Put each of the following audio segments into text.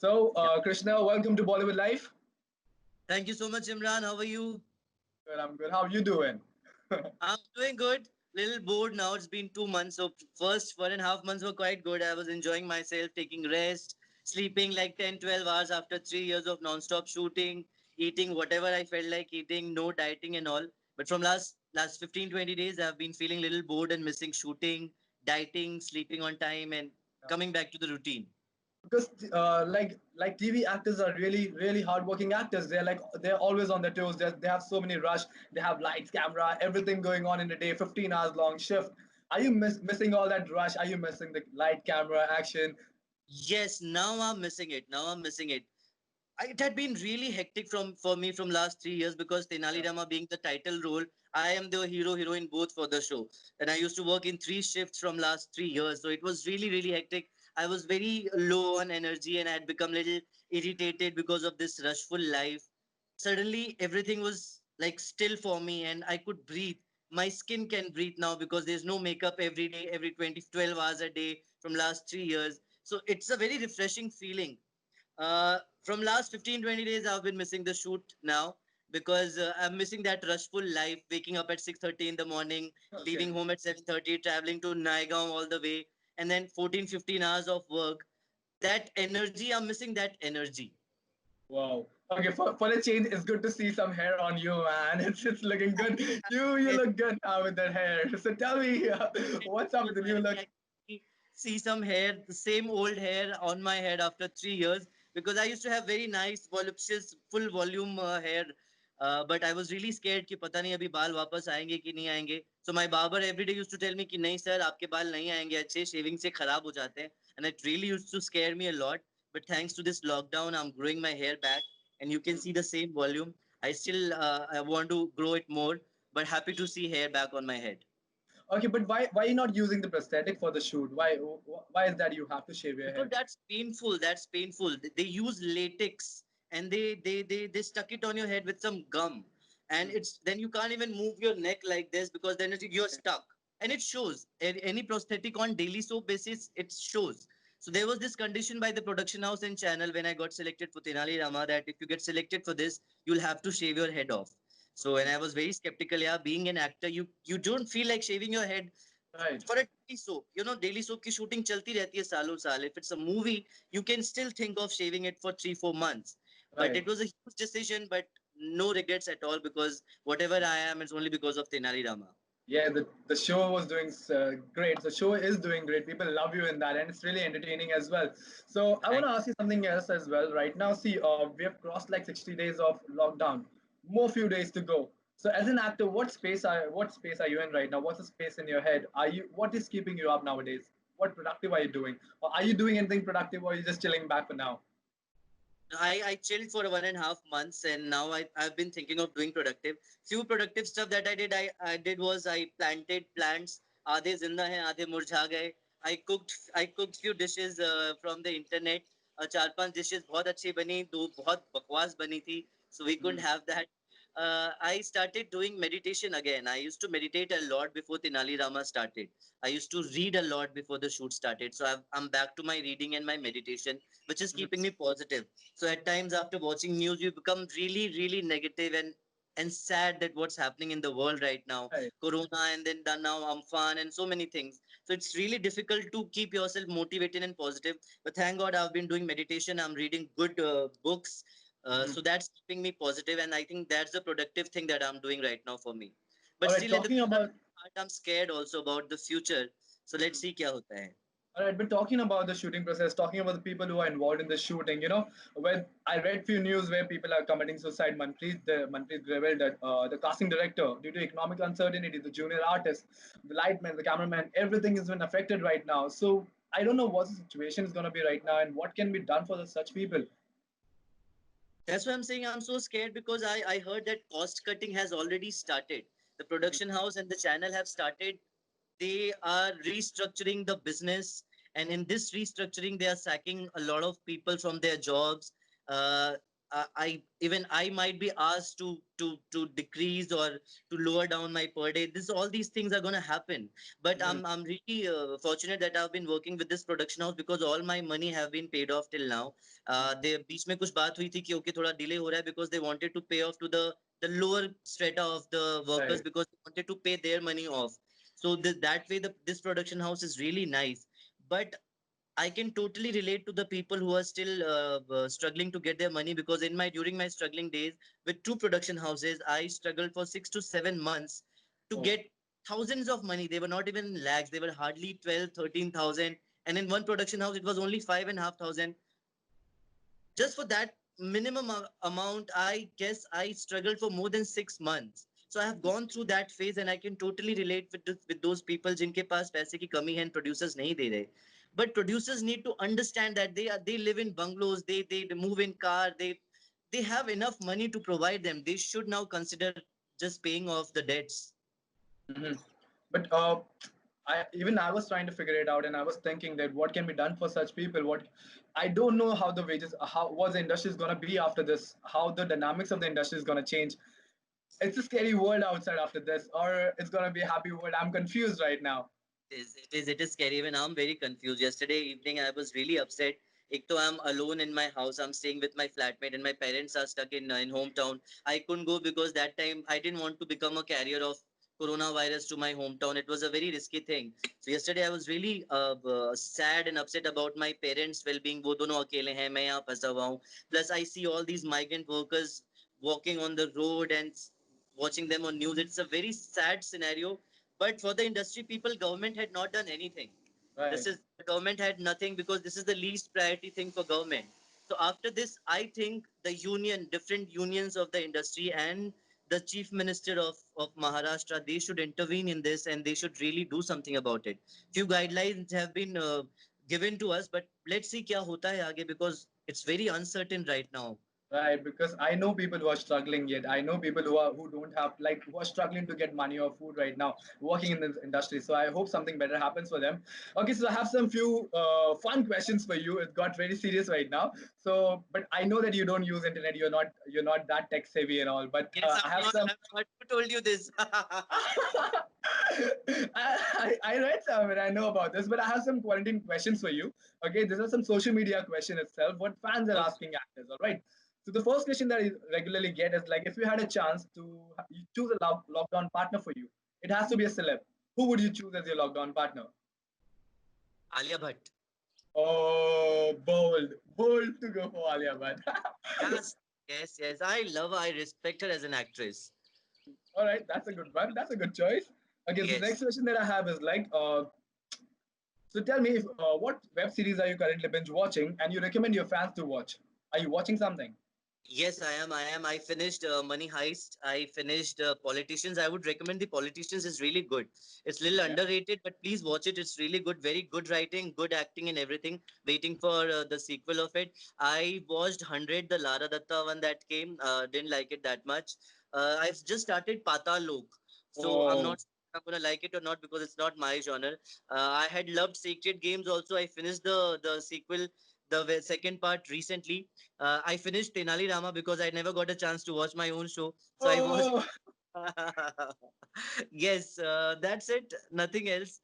So, Yeah. Krishna, welcome to Bollywood Life. Thank you so much, Imran. How are you? Good, I'm good. How are you doing? I'm doing good. Little bored now. It's been 2 months. So first 1.5 months were quite good. I was enjoying myself, taking rest, sleeping like 10, 12 hours after 3 years of non-stop shooting, eating whatever I felt like eating, no dieting and all. But from last 15, 20 days, I've been feeling a little bored and missing shooting, dieting, sleeping on time, and Yeah. coming back to the routine. Because like TV actors are really hardworking actors. They're always on their toes. They have so many rush. They have lights, camera, everything going on in a day. 15 hours long shift. Are you missing all that rush? Are you missing the light, camera, action? Yes, now I'm missing it. Now I'm missing it. It had been really hectic from for me from last 3 years because Tenali Yeah. Rama being the title role, I am the hero heroine both for the show, and I used to work in three shifts from last 3 years, so it was really hectic. I was very low on energy and I had become little irritated because of this rushful life. Suddenly everything was like still for me and I could breathe. My skin can breathe now because there's no makeup every day, every 12 hours a day from last 3 years. So it's a very refreshing feeling. From last 15, 20 days, I've been missing the shoot now because I'm missing that rushful life, waking up at 6:30 in the morning, Okay. leaving home at 7:30, traveling to Naigaon all the way, and then 14, 15 hours of work. That energy, I'm missing that energy. Wow. Okay. For the change, it's good to see some hair on you, man. It's looking good. You Yes, look good now with that hair. So tell me, it what's up was with the new finally look? I could see some hair, the same old hair on my head after 3 years because I used to have very nice, voluptuous, full volume hair. But I was really scared कि पता नहीं अभी बाल वापस आएंगे कि नहीं आएंगे. So my barber every day used to tell me कि नहीं sir आपके बाल नहीं आएंगे अच्छे shaving से खराब हो जाते हैं. And it really used to scare me a lot. But thanks to this lockdown, I'm growing my hair back, and you can see the same volume. I want to grow it more, but happy to see hair back on my head. Okay, but why you not using the prosthetic for the shoot? Why is that you have to shave your Because head? that's painful. That's painful. They use latex and they stuck it on your head with some gum, and it's then you can't even move your neck like this because then you're stuck, and it shows. Any prosthetic on daily soap basis, it shows. So there was this condition by the production house and channel when I got selected for Tenali Rama that if you get selected for this, you'll have to shave your head off. So and Okay. I was very skeptical. Yeah, being an actor, you don't feel like shaving your head Right. for a daily soap. Daily soap की shooting चलती रहती है सालों साल. If it's a movie, you can still think of shaving it for 3, 4 months. But Right. it was a huge decision, but no regrets at all because whatever I am, it's only because of Tenali Rama. Yeah, the show was doing great. The show is doing great. People love you in that, and it's really entertaining as well. So I want Thank to ask you something else as well. Right now, see, we have crossed like 60 days of lockdown. More few days to go. So as an actor, what space are you in right now? What's the space in your head? What is keeping you up nowadays? What productive are you doing? Or are you doing anything productive, or are you just chilling back for now? I chilled for 1.5 months and now I've been thinking of doing productive. Few productive stuff that I did was I planted plants. आधे जिंदा हैं आधे मुरझा गए. I cooked few dishes from the internet. चार पांच dishes बहुत अच्छी बनी, दो बहुत बकवास बनी थी. So we couldn't Hmm. have that. I started doing meditation again. I used to meditate a lot before Tenali Rama started. I used to read a lot before the shoot started. So I'm back to my reading and my meditation, which is keeping me positive. So at times after watching news, you become really negative and sad that what's happening in the world right now, Right. Corona and then now Amphan and so many things. So it's really difficult to keep yourself motivated and positive. But thank God I've been doing meditation. I'm reading good books. Mhm. So that's keeping me positive, and I think that's the productive thing that I'm doing right now for me. But All right. still, at the Talking about heart, I'm scared also about the future. So let's see क्या होता है. All right, but talking about the shooting process, talking about the people who are involved in the shooting, when I read few news where people are committing suicide. Manpreet revealed that the casting director, due to economic uncertainty, the junior artist, the lightman, the cameraman, everything has been affected right now. So I don't know what the situation is going to be right now and what can be done for such people. That's why I'm saying I'm so scared because I heard that cost cutting has already started. The production house and the channel have started. They are restructuring the business, and in this restructuring, they are sacking a lot of people from their jobs. Uh, I even I might be asked to decrease or to lower down my per day. This all these things are gonna happen. But Mhm. I'm really fortunate that I've been working with this production house because all my money have been paid off till now. They बीच में कुछ बात हुई थी कि okay थोड़ा delay हो रहा है because they wanted to pay off to the lower strata of the workers Right. because they wanted to pay their money off. So that way this production house is really nice. But I can totally relate to the people who are still struggling to get their money because in my during my struggling days with two production houses, I struggled for 6 to 7 months to Oh. get thousands of money. They were not even lakhs; they were hardly 12, 13,000. And in one production house, it was only 5,500. Just for that minimum amount, I guess I struggled for more than 6 months. So I have gone through that phase, and I can totally relate with those people जिनके पास पैसे की कमी है and producers नहीं दे रहे. But producers need to understand that they live in bungalows, they move in car, they have enough money to provide them. They should now consider just paying off the debts. Mhm. But I was trying to figure it out, and I was thinking that what can be done for such people. What I don't know how the wages, how what the industry is gonna be after this, how the dynamics of the industry is gonna change. It's a scary world outside after this, or it's gonna be a happy world. I'm confused right now. It is scary. Even I'm very confused. Yesterday evening, I was really upset. Ek to I'm alone in my house. I'm staying with my flatmate, and my parents are stuck in hometown. I couldn't go because that time I didn't want to become a carrier of coronavirus to my hometown. It was a very risky thing. So yesterday I was really sad and upset about my parents' well-being. वो दोनों अकेले हैं, मैं यहाँ फंसा हुआ हूँ. Plus I see all these migrant workers walking on the road and watching them on news. It's a very sad scenario, but for the industry people, government had not done anything. This Right. is the government had nothing because this is the least priority thing for government. So after this, I think the different unions of the industry and the chief minister of Maharashtra, they should intervene in this and they should really do something about it. Few guidelines have been given to us, but let's see क्या होता है आगे because it's very uncertain right now. Right, because I know people who are struggling yet. I know people who don't have like who are struggling to get money or food right now, working in this industry. So I hope something better happens for them. Okay, so I have some few fun questions for you. It got very serious right now. So, but I know that you don't use internet. You're not that tech savvy and all. But Yes, I I'm have not. some. Who told you this? I read somewhere, I know about this, but I have some quarantine questions for you. Okay, these are some social media question itself. What fans are Okay. asking actors, all right? So the first question that I regularly get is like, if you had a chance to you choose a lockdown partner for you, it has to be a celeb. Who would you choose as your lockdown partner? Alia Bhatt. Oh, bold, bold to go for Alia Bhatt. Yes, yes, yes. I love her. I respect her as an actress. All right, that's a good one. That's a good choice. Okay, so the Yes. next question that I have is like, so tell me, what web series are you currently binge watching, and you recommend your fans to watch? Are you watching something? Yes, I am. I am. I finished Money Heist. I finished Politicians. I would recommend the Politicians. Is really good. It's a little Okay. underrated, but please watch it. It's really good. Very good writing, good acting, and everything. Waiting for the sequel of it. I watched 100, the Lara Datta one that came. Didn't like it that much. I've just started Patal Lok, so I'm Oh, not. I'm gonna like it or not because it's not my genre. I had loved Sacred Games also. I finished the sequel, second part recently. I finished Tenali Rama because I never got a chance to watch my own show. So I watched. oh. Yes, that's it. Nothing else.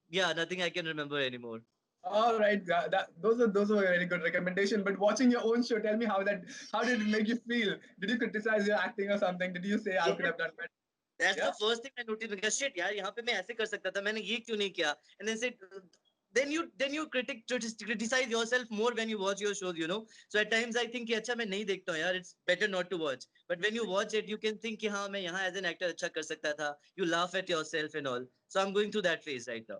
Yeah, nothing I can remember anymore. All right. Those are very good recommendation. But watching your own show, tell me how did it make you feel? Did you criticize your acting or something? Did you say I could Yes, have done better? that's Yeah. the first thing I noticed. Because shit, यार यहाँ पे मैं ऐसे कर सकता था. मैंने ये क्यों नहीं किया? And then said, then you criticize yourself more when you watch your shows. So at times I think कि अच्छा मैं नहीं देखता हूँ यार. It's better not to watch. But when you watch it, you can think कि हाँ मैं यहाँ as an actor अच्छा कर सकता था. You laugh at yourself and all. So I'm going through that phase right now.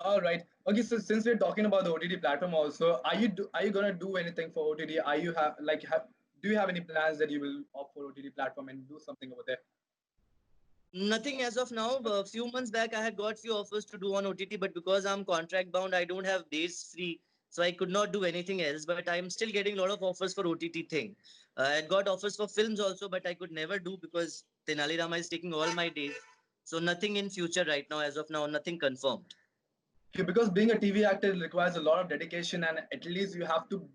All right. Okay. So since we're talking about the OTT platform, also, are you gonna do anything for OTT? Are you have do you have any plans that you will opt for OTT platform and do something over there? Nothing as of now. A few months back, I had got few offers to do on OTT, but because I'm contract bound, I don't have days free, so I could not do anything else. But I'm still getting a lot of offers for OTT thing. I had got offers for films also, but I could never do because Tenali Rama is taking all my days. So nothing in future right now. As of now, nothing confirmed. Okay, because being a TV actor requires a lot of dedication, and at least you have to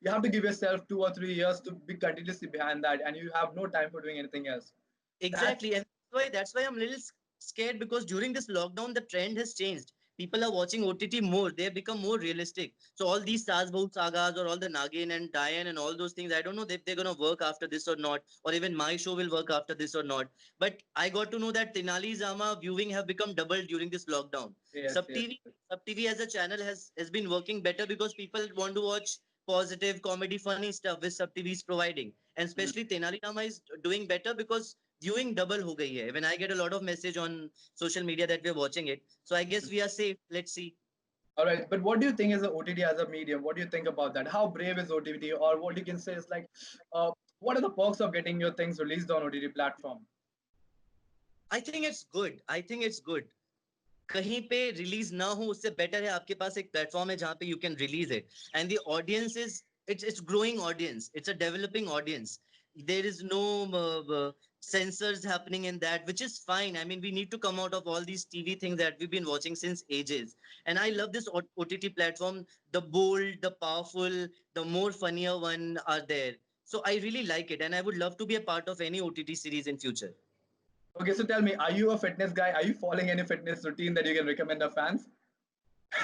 you have to give yourself 2 or 3 years to be continuously behind that, and you have no time for doing anything else. That's Exactly, and that's why I'm a little scared, because during this lockdown the trend has changed. People are watching OTT more. They have become more realistic. So all these Saz Bahu sagas or all the Nagin and Diane and all those things, I don't know if they're gonna work after this or not, or even my show will work after this or not. But I got to know that Tenali Rama viewing have become double during this lockdown. yes, Sub yes. TV, Sub TV as a channel has been working better because people want to watch positive comedy, funny stuff which Sub TV is providing, and Mm. especially Tenali Rama is doing better because viewing double हो गई है. When I get a lot of message on social media that we're watching it, so I guess we are safe. Let's see. All right, but what do you think is the OTT as a medium? What do you think about that? How brave is OTT, or what you can say is like, what are the perks of getting your things released on OTT platform? I think it's good. I think it's good. कहीं पे release ना हो उससे better है आपके पास एक platform है जहां पे you can release it and the audience is it's growing audience, it's a developing audience. There is no censors happening in that, which is fine. I mean, we need to come out of all these TV things that we've been watching since ages, and I love this OTT platform. The bold, the powerful, the more funnier one are there, so I really like it and I would love to be a part of any OTT series in future. Okay, so tell me, are you a fitness guy? Are you following any fitness routine that you can recommend our fans?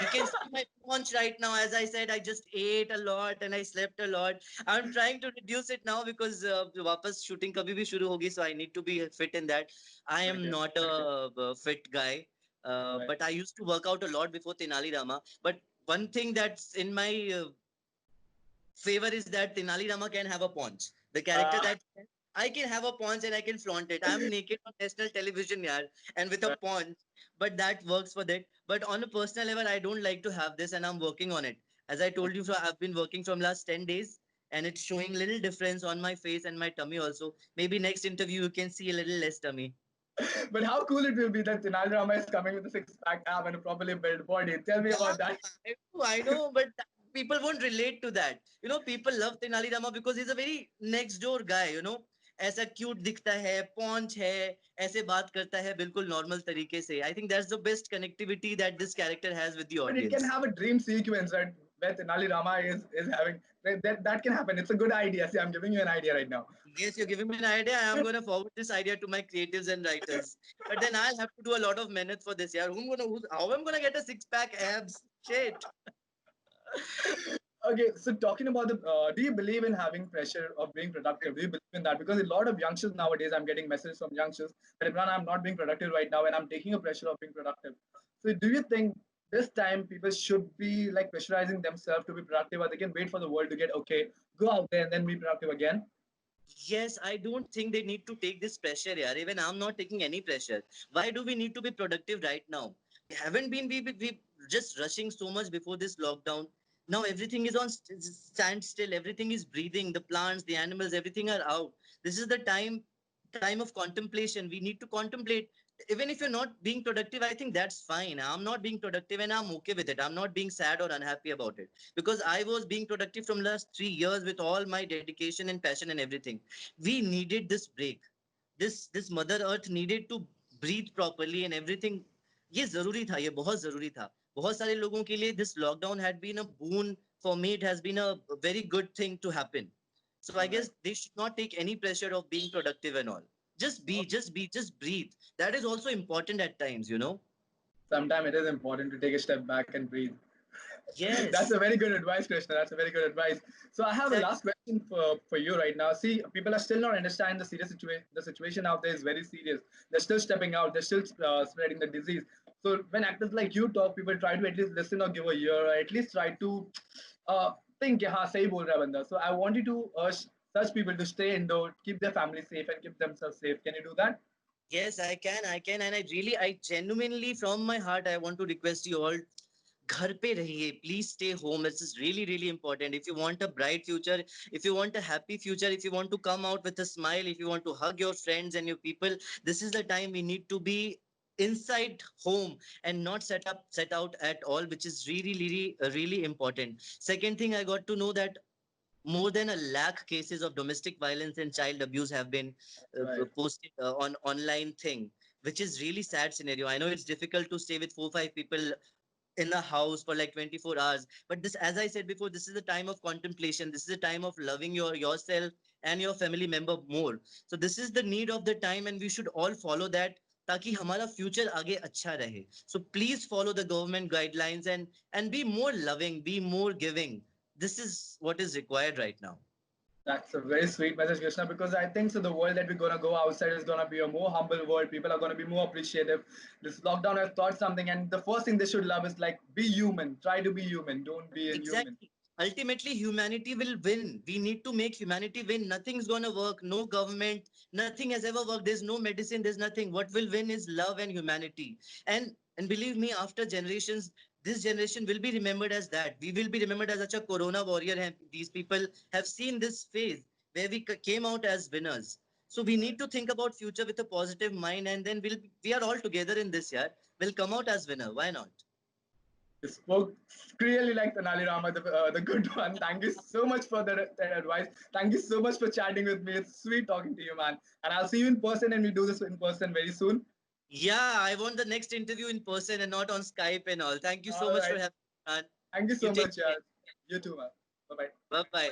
You can see my paunch right now. As I said, I just ate a lot and I slept a lot. I'm trying to reduce it now because वापस shooting कभी भी शुरू होगी, so I need to be fit in that. I am Okay, not a fit guy, all right. but I used to work out a lot before Tenali Rama. But one thing that's in my favor is that Tenali Rama can have a paunch. The character Uh, that I can have a paunch and I can flaunt it. I'm naked on national television, yaar, and with a paunch, but that works for that. But on a personal level, I don't like to have this, and I'm working on it. As I told you, so I've been working from last 10 days, and it's showing little difference on my face and my tummy also. Maybe next interview you can see a little less tummy. but how cool it will be that Tenali Rama is coming with a six-pack ab and a properly built body. Tell me Yeah, about that. I know, but people won't relate to that. People love Tenali Rama because he's a very next door guy. ऐसा cute दिखता है, पॉन्च है, ऐसे बात करता है बिल्कुल normal तरीके से. I think that's the best connectivity that this character has with the But it can audience. have a dream sequence, right? Where Tenali Rama is having that can happen. It's a good idea. See, I'm giving you an idea right now. Yes, you're giving me an idea. I'm going to forward this idea to my creatives and writers. But then I'll have to do a lot of minute for this. Yeah, how am I going to get a six pack abs? Shit. Okay, so talking about do you believe in having pressure of being productive? Do you believe in that? Because a lot of youngsters nowadays, I'm getting messages from youngsters that Imran, I'm not being productive right now, and I'm taking a pressure of being productive. So, do you think this time people should be like pressurizing themselves to be productive, or they can wait for the world to get okay, go out there and then be productive again? Yes, I don't think they need to take this pressure, yeah. Even I'm not taking any pressure. Why do we need to be productive right now? We haven't been, we just rushing so much before this lockdown. Now everything is on standstill. Everything is breathing. The plants, the animals, everything are out. This is the time of contemplation. We need to contemplate. Even if you're not being productive, I think that's fine. I'm not being productive and I'm okay with it. I'm not being sad or unhappy about it because I was being productive from last 3 years with all my dedication and passion and everything. We needed this break. This Mother Earth needed to breathe properly and everything. ये जरूरी था, ये बहुत जरूरी था. बहुत सारे लोगों के लिए this lockdown had been a boon. For me, it has been a very good thing to happen. So I All right. guess they should not take any pressure of being productive and all. Just breathe. That is also important at times. Sometimes it is important to take a step back and breathe. That's a Yes, very good advice, Krishna. That's a very good advice. So I have a exactly. last question for you right now. See, people are still not understanding the serious situation. The situation out there is very serious. They're still stepping out. They're still spreading the disease. So when actors like you talk, people try to at least listen or give a ear, or at least try to think, yeah, sahi bol raha banda. So I want you to urge such people to stay indoor, keep their family safe, and keep themselves safe. Can you do that? Yes, I can, and I genuinely, from my heart, I want to request you all, घर पे रहिए, please stay home. This is really really important. If you want a bright future, if you want a happy future, if you want to come out with a smile, if you want to hug your friends and your people, this is the time we need to be inside home and not set out at all, which is really really important. Second thing, I got to know that more than a lakh cases of domestic violence and child abuse have been Right. posted on online thing, which is really sad scenario. I know it's difficult to stay with 4 5 people in a house for like 24 hours. But this, as I said before, this is a time of contemplation. This is a time of loving yourself and your family member more. So this is the need of the time, and we should all follow that, ताकि हमारा future आगे अच्छा रहे. So please follow the government guidelines and be more loving, be more giving. This is what is required right now. That's a very sweet message, Krishna, because I think so the world that we're gonna go outside is gonna be a more humble world. People are gonna be more appreciative. This lockdown has taught something, and the first thing they should love is like be human. Try to be human. Don't be inhuman. Exactly. Ultimately, humanity will win. We need to make humanity win. Nothing's gonna work. No government, nothing has ever worked. There's no medicine. There's nothing. What will win is love and humanity. And believe me, after generations, this generation will be remembered as that. We will be remembered as such a Corona warrior. And these people have seen this phase where we came out as winners. So we need to think about future with a positive mind, and then we are all together in this year. We'll come out as winner. Why not? You spoke clearly like Tenali Rama, the good one. Thank you so much for that advice. Thank you so much for chatting with me. It's sweet talking to you, man. And I'll see you in person, and we do this in person very soon. Yeah, I want the next interview in person and not on Skype and all. Thank you so All much for right. having me, man. Thank you You so take much. care. You too, man. Bye bye. Bye bye.